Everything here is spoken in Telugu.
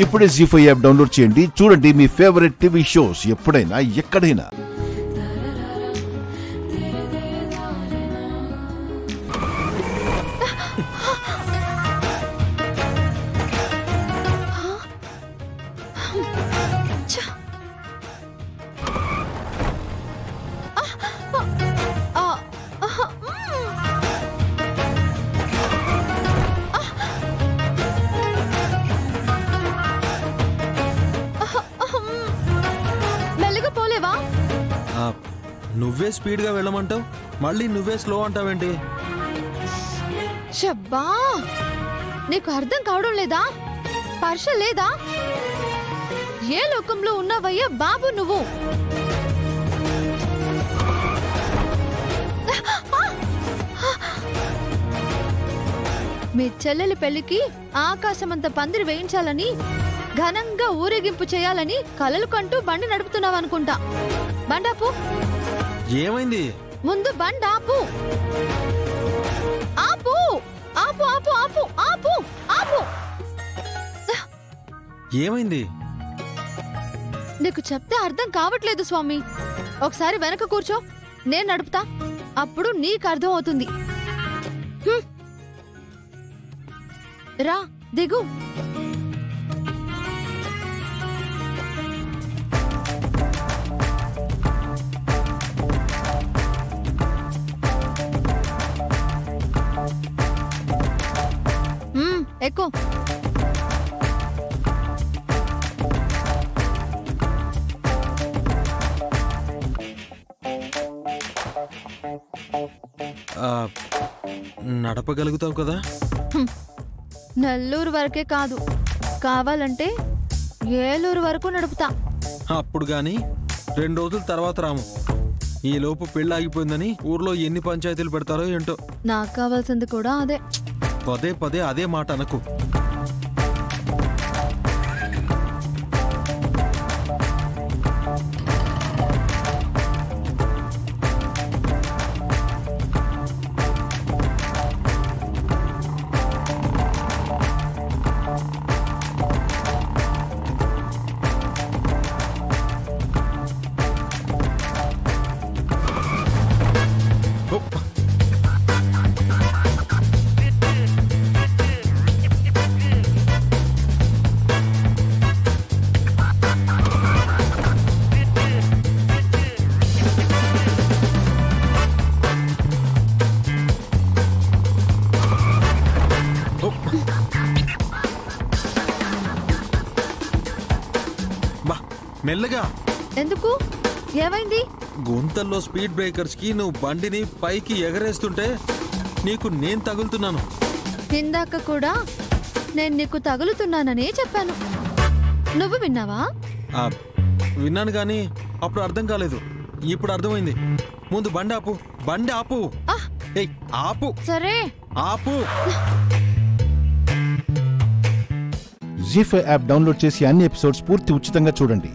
ఇప్పుడే జీ5 యాప్ డౌన్లోడ్ చేయండి. చూడండి మీ ఫేవరెట్ టీవీ షోస్ ఎప్పుడైనా ఎక్కడైనా. నువ్వే స్పీడ్ గా వెళ్ళమంటావు, మళ్ళీ నువ్వే స్లో అంటావేంటి? షబ్బా, నీకు అర్థం కావడం లేదా? స్పర్శ లేదా? ఏ లోకంలో ఉన్నావయ్యా బాబు నువ్వు? మీ చెల్లెలి పెళ్లికి ఆకాశమంత పందిరి వేయించాలని, ఘనంగా ఊరేగింపు చేయాలని కలలు కంటూ బండి నడుపుతున్నావనుకుంటా. బండాపు. ఏమైంది? ముందు బండాపు. ఆపు ఆపు ఆపు ఆపు ఆపు ఆపు. ఏమైంది? నీకు చెప్తే అర్థం కావట్లేదు స్వామి. ఒకసారి వెనక కూర్చో, నేను నడుపుతా, అప్పుడు నీకు అర్థం అవుతుంది. రా, దిగు. ఎక్కు. నడపగలుగుతావు కదా? నెల్లూరు వరకే కాదు, కావాలంటే ఏలూరు వరకు నడుపుతా. అప్పుడు గాని 2 రోజుల తర్వాత రాము. ఈ లోపు పెళ్లి ఆగిపోయిందని ఊర్లో ఎన్ని పంచాయతీలు పెడతారో ఏంటో. నాకు కావాల్సింది కూడా అదే. పదే పదే అదే మాట అనకు. మెల్లగా. ఎందుకు? ఏమైంది? గుంతల్లో స్పీడ్ బ్రేకర్స్ కి నువ్వు బండిని పైకి ఎగరేస్తుంటే నీకు నేను తగులుతున్నాను. ఇందాక కూడా నేను నీకు తగులుతున్నాననే చెప్పాను. నువ్వు విన్నావా? విన్నాను గాని అప్పుడు అర్థం కాలేదు. ఇప్పుడు అర్థమైంది. ముందు బండి ఆపు, బండి ఆపు. ఆపు. సరే ఆపు. జీ5 యాప్ డౌన్లోడ్ చేసి అన్ని ఎపిసోడ్స్ పూర్తి ఉచితంగా చూడండి.